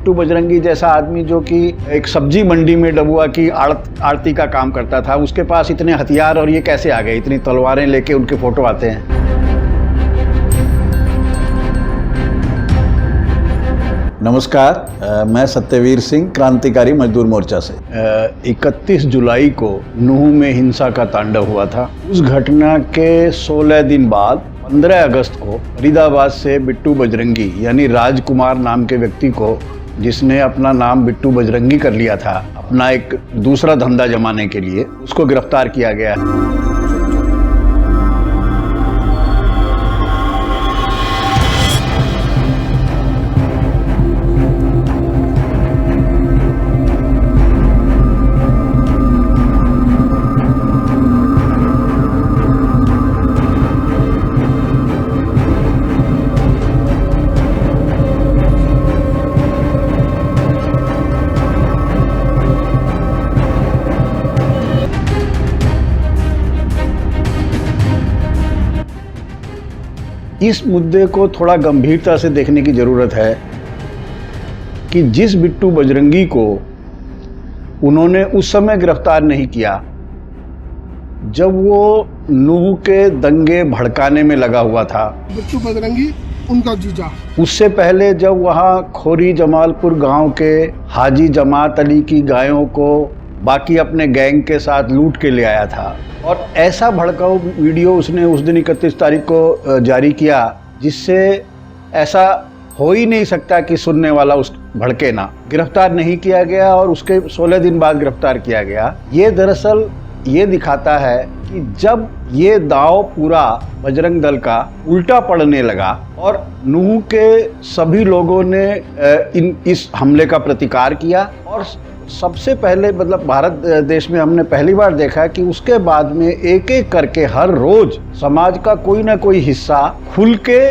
बिट्टू बजरंगी जैसा आदमी जो कि एक सब्जी मंडी में डबुआ की आड़ती का काम करता था, उसके पास इतने हथियार और ये कैसे आ गए, इतनी तलवारें लेके उनके फोटो आते हैं। नमस्कार, मैं सत्यवीर सिंह, क्रांतिकारी मजदूर मोर्चा से। 31 जुलाई को नूह में हिंसा का तांडव हुआ था। उस घटना के 16 दिन बाद 15 अगस्त को फरीदाबाद से बिट्टू बजरंगी यानी राजकुमार नाम के व्यक्ति को, जिसने अपना नाम बिट्टू बजरंगी कर लिया था अपना एक दूसरा धंधा जमाने के लिए, उसको गिरफ्तार किया गया है। इस मुद्दे को थोड़ा गंभीरता से देखने की ज़रूरत है कि जिस बिट्टू बजरंगी को उन्होंने उस समय गिरफ्तार नहीं किया जब वो नूह के दंगे भड़काने में लगा हुआ था, बिट्टू बजरंगी उनका जीजा, उससे पहले जब वहाँ खोरी जमालपुर गांव के हाजी जमात अली की गायों को बाकी अपने गैंग के साथ लूट के ले आया था, और ऐसा भड़काऊ वीडियो उसने उस दिन 31 तारीख को जारी किया जिससे ऐसा हो ही नहीं सकता कि सुनने वाला उस भड़के ना। गिरफ्तार नहीं किया गया और उसके 16 दिन बाद गिरफ्तार किया गया। ये दरअसल ये दिखाता है कि जब ये दांव पूरा बजरंग दल का उल्टा पड़ने लगा और नूह के सभी लोगों ने इस हमले का प्रतिकार किया, और सबसे पहले मतलब भारत देश में हमने पहली बार देखा कि उसके बाद में एक एक करके हर रोज समाज का कोई ना कोई हिस्सा खुल के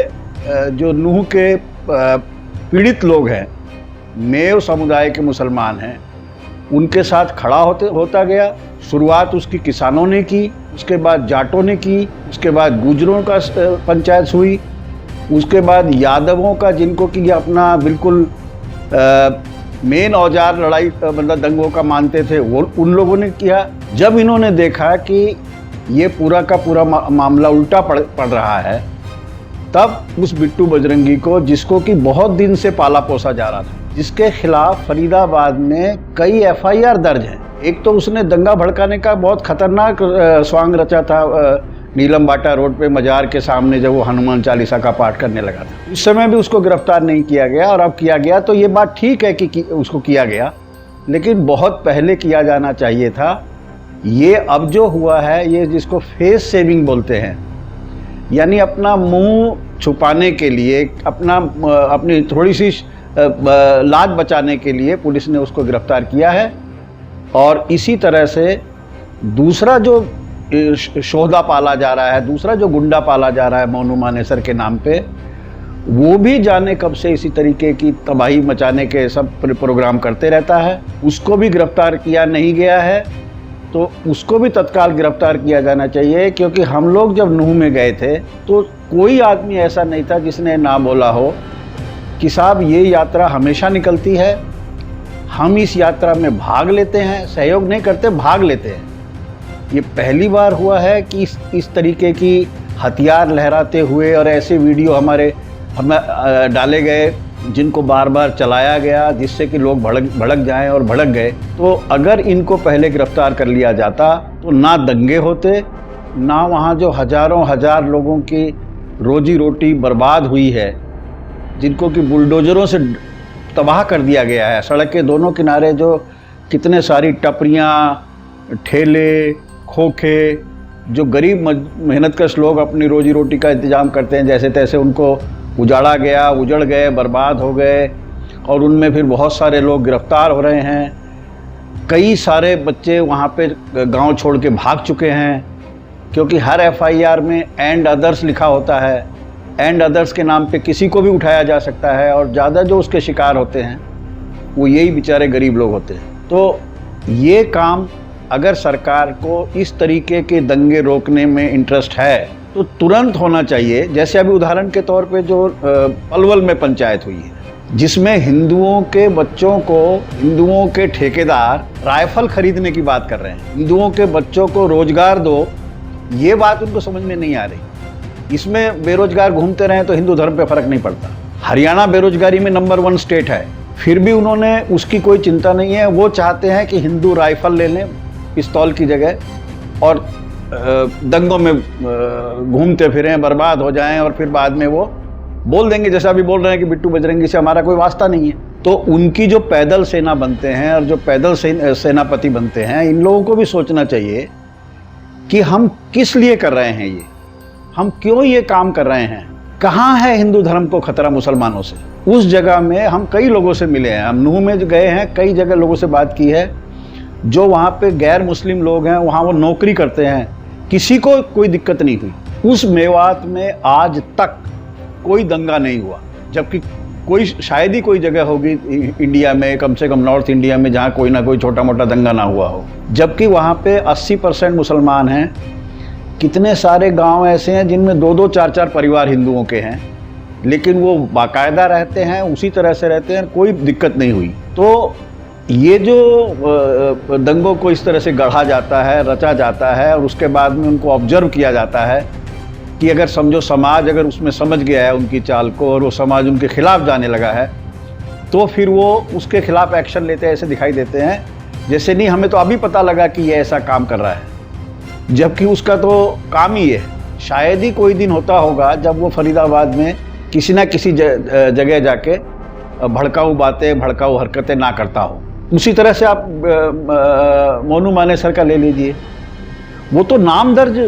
जो नूह के पीड़ित लोग हैं, मेव समुदाय के मुसलमान हैं, उनके साथ खड़ा होता गया। शुरुआत उसकी किसानों ने की, उसके बाद जाटों ने की, उसके बाद गुजरों का पंचायत हुई, उसके बाद यादवों का, जिनको कि अपना बिल्कुल मेन औजार लड़ाई मतलब दंगों का मानते थे, वो उन लोगों ने किया। जब इन्होंने देखा कि ये पूरा का पूरा मामला उल्टा पड़ रहा है, तब उस बिट्टू बजरंगी को, जिसको कि बहुत दिन से पाला पोसा जा रहा था, जिसके खिलाफ फरीदाबाद में कई FIR दर्ज हैं। एक तो उसने दंगा भड़काने का बहुत खतरनाक स्वांग रचा था नीलम बाटा रोड पे मजार के सामने, जब वो हनुमान चालीसा का पाठ करने लगा था। उस समय भी उसको गिरफ्तार नहीं किया गया, और अब किया गया तो ये बात ठीक है कि उसको किया गया, लेकिन बहुत पहले किया जाना चाहिए था। ये अब जो हुआ है, ये जिसको फेस सेविंग बोलते हैं, यानी अपना मुंह छुपाने के लिए, अपनी थोड़ी सी लाज बचाने के लिए पुलिस ने उसको गिरफ्तार किया है। और इसी तरह से दूसरा जो शोधा पाला जा रहा है, दूसरा जो गुंडा पाला जा रहा है मोनू मानेसर के नाम पे, वो भी जाने कब से इसी तरीके की तबाही मचाने के सब प्रोग्राम करते रहता है। उसको भी गिरफ्तार किया नहीं गया है, तो उसको भी तत्काल गिरफ्तार किया जाना चाहिए, क्योंकि हम लोग जब नूह में गए थे तो कोई आदमी ऐसा नहीं था जिसने ना बोला हो कि साहब ये यात्रा हमेशा निकलती है, हम इस यात्रा में भाग लेते हैं, सहयोग नहीं करते, भाग लेते हैं। ये पहली बार हुआ है कि इस तरीके की हथियार लहराते हुए और ऐसे वीडियो हमें डाले गए, जिनको बार बार चलाया गया, जिससे कि लोग भड़क जाएं और भड़क गए। तो अगर इनको पहले गिरफ्तार कर लिया जाता तो ना दंगे होते, ना वहाँ जो हजारों हजार लोगों की रोजी रोटी बर्बाद हुई है, जिनको कि बुलडोजरों से तबाह कर दिया गया है। सड़क के दोनों किनारे जो कितने सारी टपरियाँ, ठेले, खोखे, जो गरीब मेहनतकश लोग अपनी रोजी रोटी का इंतज़ाम करते हैं, जैसे तैसे उनको उजाड़ा गया, उजड़ गए, बर्बाद हो गए, और उनमें फिर बहुत सारे लोग गिरफ्तार हो रहे हैं। कई सारे बच्चे वहाँ पे गांव छोड़ के भाग चुके हैं, क्योंकि हर FIR में एंड अदर्स लिखा होता है। एंड अदर्स के नाम पे किसी को भी उठाया जा सकता है, और ज़्यादा जो उसके शिकार होते हैं वो यही बेचारे गरीब लोग होते हैं। तो ये काम अगर सरकार को इस तरीके के दंगे रोकने में इंटरेस्ट है तो तुरंत होना चाहिए। जैसे अभी उदाहरण के तौर पे जो पलवल में पंचायत हुई है, जिसमें हिंदुओं के बच्चों को, हिंदुओं के ठेकेदार राइफल खरीदने की बात कर रहे हैं, हिंदुओं के बच्चों को रोजगार दो, ये बात उनको समझ में नहीं आ रही। इसमें बेरोजगार घूमते रहे तो हिंदू धर्म पे फर्क नहीं पड़ता। हरियाणा बेरोजगारी में नंबर 1 स्टेट है, फिर भी उन्होंने उसकी कोई चिंता नहीं है। वो चाहते हैं कि हिंदू राइफल ले लें पिस्तौल की जगह और दंगों में घूमते फिरें, बर्बाद हो जाएं और फिर बाद में वो बोल देंगे, जैसा अभी बोल रहे हैं कि बिट्टू बजरंगी से हमारा कोई वास्ता नहीं है। तो उनकी जो पैदल सेना बनते हैं और जो पैदल सेनापति बनते हैं, इन लोगों को भी सोचना चाहिए कि हम किस लिए कर रहे हैं ये, हम क्यों ये काम कर रहे हैं। कहाँ है हिंदू धर्म को खतरा मुसलमानों से? उस जगह में हम कई लोगों से मिले हैं, हम नूह में गए हैं, कई जगह लोगों से बात की है। जो वहाँ पे गैर मुस्लिम लोग हैं, वहाँ वो नौकरी करते हैं, किसी को कोई दिक्कत नहीं हुई। उस मेवात में आज तक कोई दंगा नहीं हुआ, जबकि कोई शायद ही कोई जगह होगी इंडिया में, कम से कम नॉर्थ इंडिया में, जहाँ कोई ना कोई छोटा मोटा दंगा ना हुआ हो, जबकि वहाँ पे 80% मुसलमान हैं। कितने सारे गांव ऐसे हैं जिनमें 2-2, 4-4 परिवार हिंदुओं के हैं, लेकिन वो बाकायदा रहते हैं, उसी तरह से रहते हैं, कोई दिक्कत नहीं हुई। तो ये जो दंगों को इस तरह से गढ़ा जाता है, रचा जाता है और उसके बाद में उनको ऑब्जर्व किया जाता है कि अगर समझो समाज अगर उसमें समझ गया है उनकी चाल को और वो समाज उनके खिलाफ जाने लगा है, तो फिर वो उसके खिलाफ एक्शन लेते हैं, ऐसे दिखाई देते हैं जैसे नहीं हमें तो अभी पता लगा कि ये ऐसा काम कर रहा है, जबकि उसका तो काम ही है। शायद ही कोई दिन होता होगा जब वो फरीदाबाद में किसी ना किसी जगह जाके भड़काऊ बातें, भड़काऊ हरकतें ना करता हो। उसी तरह से आप मोनू मानेसर का ले लीजिए, वो तो नाम दर्ज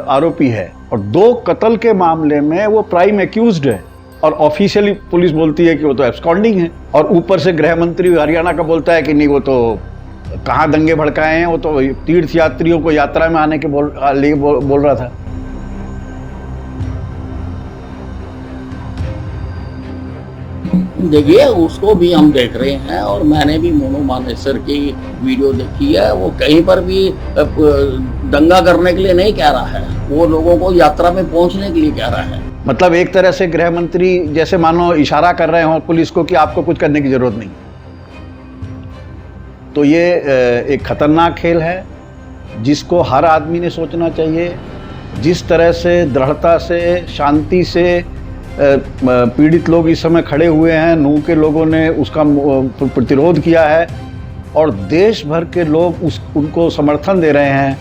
आरोपी है और 2 कत्ल के मामले में वो प्राइम एक्यूज्ड है और ऑफिशियली पुलिस बोलती है कि वो तो एब्सकॉन्डिंग है, और ऊपर से गृह मंत्री हरियाणा का बोलता है कि नहीं वो तो कहाँ दंगे भड़काए हैं, वो तो तीर्थ यात्रियों को यात्रा में आने के लिए बोल रहा था। देखिए उसको भी हम देख रहे हैं और मैंने भी मोनू मानेसर की वीडियो देखी है। वो कहीं पर भी दंगा करने के लिए नहीं कह रहा है, वो लोगों को यात्रा में पहुंचने के लिए कह रहा है। मतलब एक तरह से गृह मंत्री जैसे मानो इशारा कर रहे हो पुलिस को कि आपको कुछ करने की जरूरत नहीं। तो ये एक खतरनाक खेल है जिसको हर आदमी ने सोचना चाहिए। जिस तरह से दृढ़ता से, शांति से पीड़ित लोग इस समय खड़े हुए हैं, नूह के लोगों ने उसका प्रतिरोध किया है और देश भर के लोग उनको समर्थन दे रहे हैं,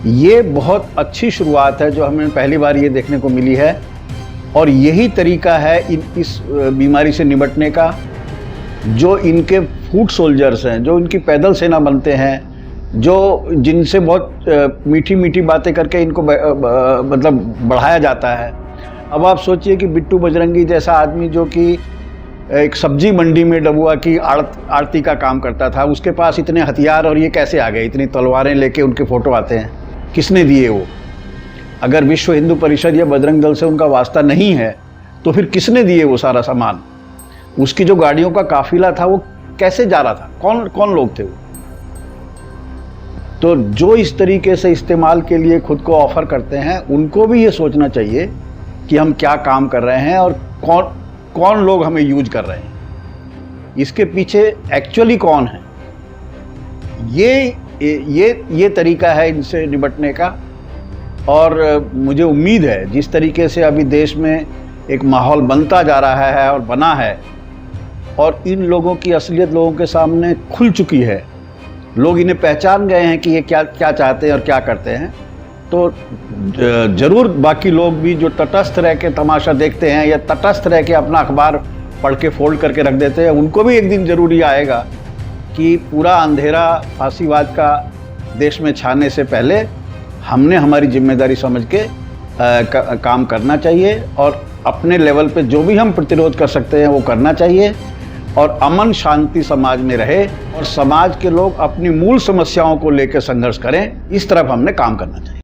ये बहुत अच्छी शुरुआत है जो हमें पहली बार ये देखने को मिली है। और यही तरीका है इस बीमारी से निपटने का। जो इनके फुट सोल्जर्स हैं, जो इनकी पैदल सेना बनते हैं, जो जिनसे बहुत मीठी मीठी बातें करके इनको मतलब बढ़ाया जाता है। अब आप सोचिए कि बिट्टू बजरंगी जैसा आदमी जो कि एक सब्जी मंडी में डबुआ की आड़ती का काम करता था, उसके पास इतने हथियार और ये कैसे आ गए? इतनी तलवारें लेके उनके फ़ोटो आते हैं, किसने दिए वो? अगर विश्व हिंदू परिषद या बजरंग दल से उनका वास्ता नहीं है तो फिर किसने दिए वो सारा सामान? उसकी जो गाड़ियों का काफिला था वो कैसे जा रहा था? कौन कौन लोग थे वो? तो जो इस तरीके से इस्तेमाल के लिए खुद को ऑफर करते हैं, उनको भी ये सोचना चाहिए कि हम क्या काम कर रहे हैं और कौन लोग हमें यूज कर रहे हैं, इसके पीछे एक्चुअली कौन है। ये तरीका है इनसे निपटने का। और मुझे उम्मीद है जिस तरीके से अभी देश में एक माहौल बनता जा रहा है और बना है और इन लोगों की असलियत लोगों के सामने खुल चुकी है, लोग इन्हें पहचान गए हैं कि ये क्या चाहते हैं और क्या करते हैं, तो ज़रूर बाकी लोग भी जो तटस्थ रह के तमाशा देखते हैं या तटस्थ रह के अपना अखबार पढ़ के फोल्ड करके रख देते हैं, उनको भी एक दिन ज़रूरी आएगा कि पूरा अंधेरा फांसीवाद का देश में छाने से पहले हमने हमारी जिम्मेदारी समझ के काम करना चाहिए और अपने लेवल पे जो भी हम प्रतिरोध कर सकते हैं वो करना चाहिए और अमन शांति समाज में रहे और समाज के लोग अपनी मूल समस्याओं को लेकर संघर्ष करें। इस तरफ हमने काम करना चाहिए।